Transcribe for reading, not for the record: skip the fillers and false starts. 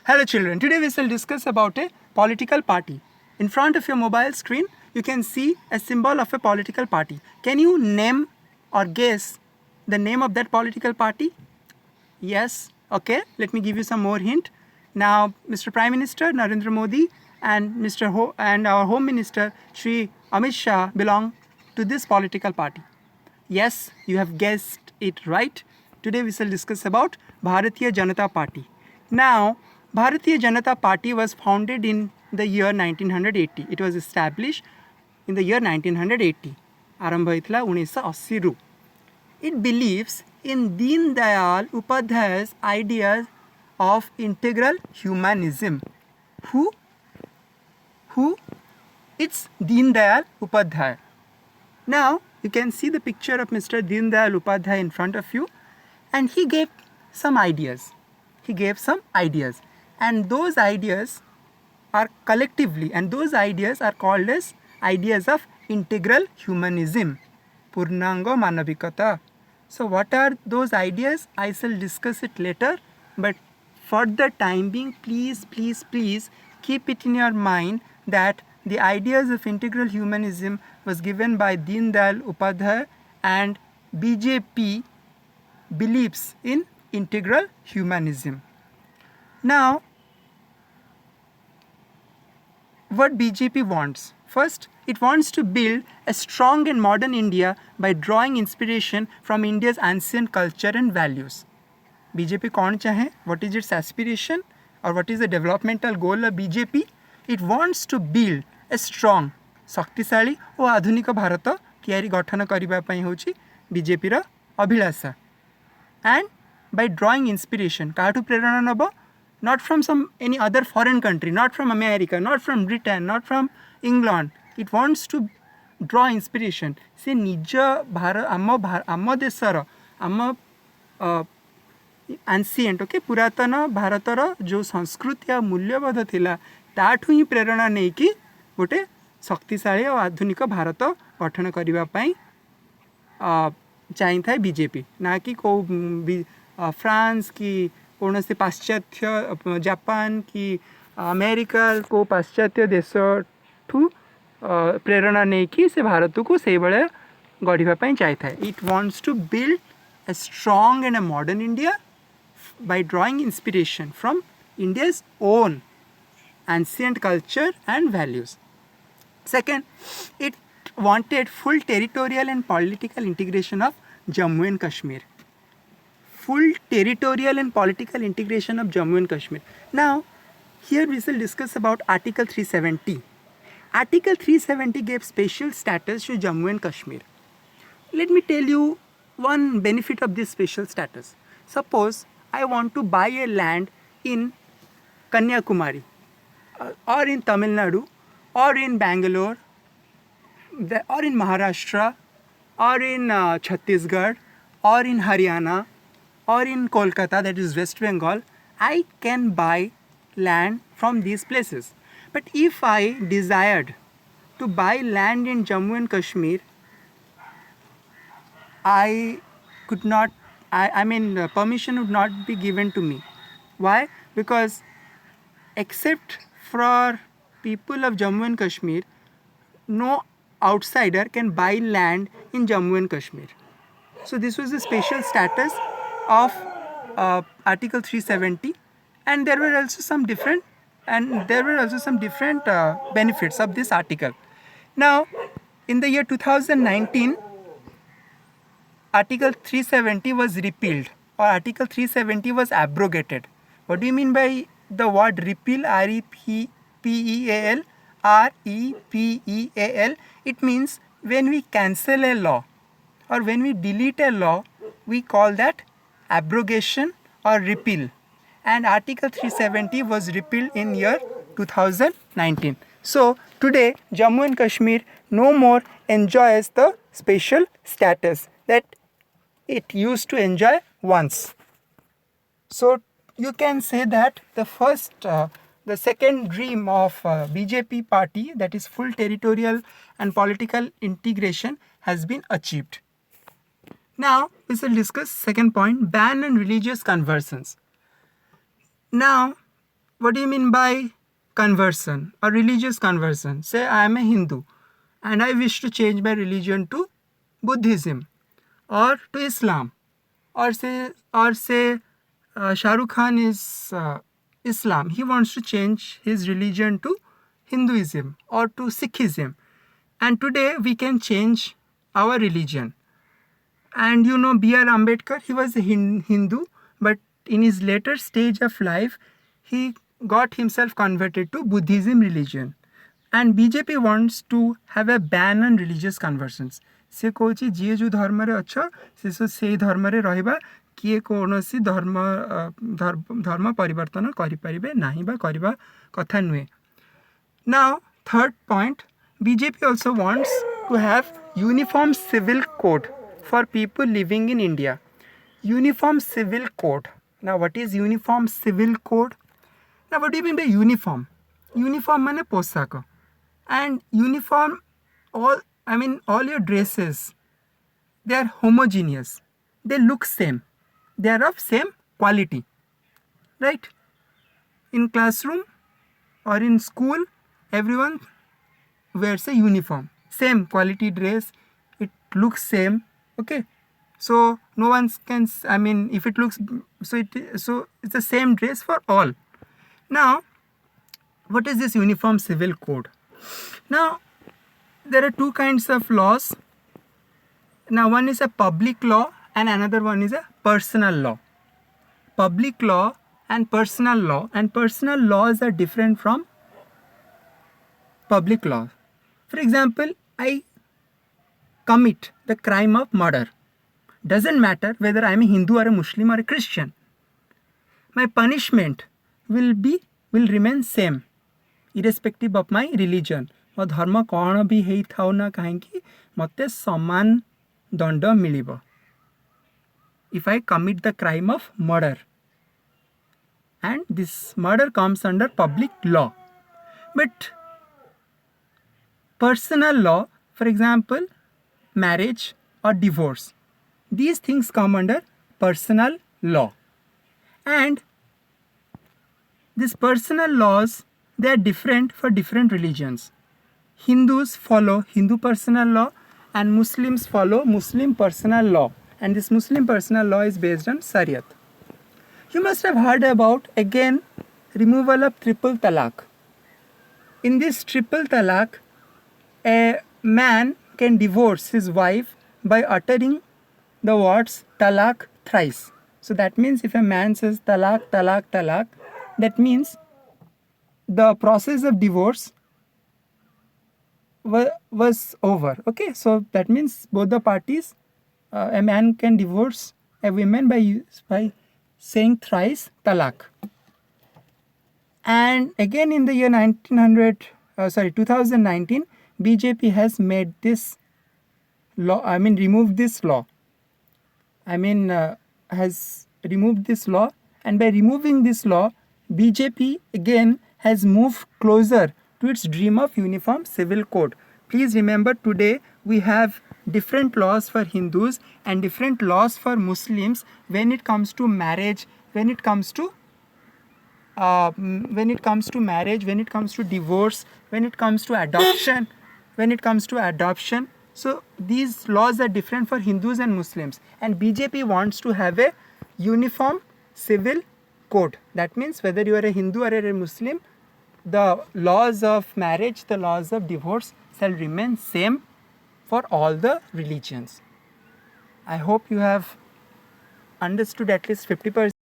Hello children, today we shall discuss about a political party. In front of your mobile screen, you can see a symbol of a political party. Can you name or guess the name of that political party? Yes, okay, let me give you some more hint. Now, Mr. Prime Minister Narendra Modi and and our Home Minister Shri Amit Shah belong to this political party. Yes, you have guessed it right. Today we shall discuss about Bharatiya Janata Party. Now, Bharatiya Janata Party was founded in the year 1980. It was established in the year 1980. आरंभ होइथिला 1980 ରୁ. It believes in Deen Dayal Upadhyay's ideas of integral humanism. Who? It's Deen Dayal Upadhyay. Now, you can see the picture of Mr. Deen Dayal Upadhyay in front of you, and he gave some ideas. And those ideas are collectively, and those ideas are called as ideas of integral humanism, Purnanga Manavikata. So what are those ideas? I shall discuss it later, but for the time being, please keep it in your mind that the ideas of integral humanism was given by Deen Dayal Upadhyay, and BJP believes in integral humanism. Now, what BJP wants? First, it wants to build a strong and modern India by drawing inspiration from India's ancient culture and values. BJP कौन चाहे? What is its aspiration or what is the developmental goal of BJP? It wants to build a strong, शक्तिशाली और आधुनिक भारत तैयारी गठन करबा पई होची BJP रा अभिलाषा. And by drawing inspiration, काठू प्रेरणा नब? Not from any other foreign country, not from America, not from Britain, not from England. It wants to draw inspiration. से निज भारत आम देशर आम एंशिएंट ओके पुरातन भारतर जो संस्कृति आ मूल्यबोध थिला ताठू ही प्रेरणा नहीं कि गोटे शक्तिशाली और आधुनिक भारत गठन करबा पई चाहिए बीजेपी, ना कि को फ्रांस की कौन से पाश्चात्य जापान की अमेरिका को पाश्चात्य देश ठू प्रेरणा नहीं कि से भारत को से भाया गढ़ापी चाहिए. It wants to build a strong and a modern India by drawing inspiration from India's own ancient culture and values. Second, it wanted full territorial and political integration of Jammu and Kashmir. Full territorial and political integration of Jammu and Kashmir. Now, here we shall discuss about Article 370. Article 370 gave special status to Jammu and Kashmir. Let me tell you one benefit of this special status. Suppose I want to buy a land in Kanyakumari or in Tamil Nadu or in Bangalore or in Maharashtra or in Chhattisgarh or in Haryana or in Kolkata, that is West Bengal. I can buy land from these places. But if I desired to buy land in Jammu and Kashmir, I could not, permission would not be given to me. Why? Because except for people of Jammu and Kashmir, no outsider can buy land in Jammu and Kashmir. So this was the special status of Article 370, and there were also some different benefits of this article. Now, in the year 2019, Article 370 was repealed, or Article 370 was abrogated. What do you mean by the word repeal? R-E-P-E-A-L. R-E-P-E-A-L. It means when we cancel a law or when we delete a law, we call that abrogation or repeal. And Article 370 was repealed in year 2019. So today Jammu and Kashmir no more enjoys the special status that it used to enjoy once. So you can say that the second dream of BJP party, that is full territorial and political integration, has been achieved. Now we shall discuss second point, ban on religious conversions. Now what do you mean by conversion or religious conversion? Say I am a Hindu and I wish to change my religion to Buddhism or to Islam, or say Shah Rukh Khan is Islam. He wants to change his religion to Hinduism or to Sikhism, and today we can change our religion. And you know B.R. Ambedkar, he was a Hindu, but in his later stage of life, he got himself converted to Buddhism religion. And BJP wants to have a ban on religious conversions. से कौन जी जो धर्म रे अच्छा से धर्म रे रहिबा किए कौनसी धर्म परिवर्तन करिपारिबे नाही बा करिबा कथा नुहे. Now third point, BJP also wants to have uniform civil code for people living in India. Uniform civil code. Now what is uniform civil code? Now what do you mean by uniform? Uniform माने पोशाक. And uniform, all your dresses, they are homogeneous. They look same. They are of same quality. Right? In classroom or in school, everyone wears a uniform. Same quality dress. It looks same. Okay? So no one can, if it looks, so it's the same dress for all. Now, what is this uniform civil code? Now, there are two kinds of laws. Now, one is a public law and another one is a personal law. Public law and personal laws are different from public law. For example, I commit the crime of murder. Doesn't matter whether I am a Hindu or a Muslim or a Christian. My punishment will remain same, irrespective of my religion. मो धर्म कौन भी है था ना कहीं मते समान दंड मिलिबो if I commit the crime of murder, and this murder comes under public law. But personal law, for example, marriage or divorce, these things come under personal law. And these personal laws, they are different for different religions. Hindus follow Hindu personal law and Muslims follow Muslim personal law, and this Muslim personal law is based on Shariat. You must have heard about, again, removal of triple talaq. In this triple talaq, a man can divorce his wife by uttering the words talaq thrice. So that means if a man says talaq, talaq, talaq, that means the process of divorce was over. Okay, so that means both the parties, a man can divorce a woman by saying thrice talaq. And again in the year 2019, BJP has made this law, removed this law. Has removed this law, and by removing this law, BJP again has moved closer to its dream of uniform civil code. Please remember, today we have different laws for Hindus and different laws for Muslims when it comes to marriage, when it comes to marriage, when it comes to divorce, when it comes to adoption. So these laws are different for Hindus and Muslims, and BJP wants to have a uniform civil code. That means whether you are a Hindu or a Muslim, the laws of marriage, the laws of divorce shall remain same for all the religions. I hope you have understood at least 50%.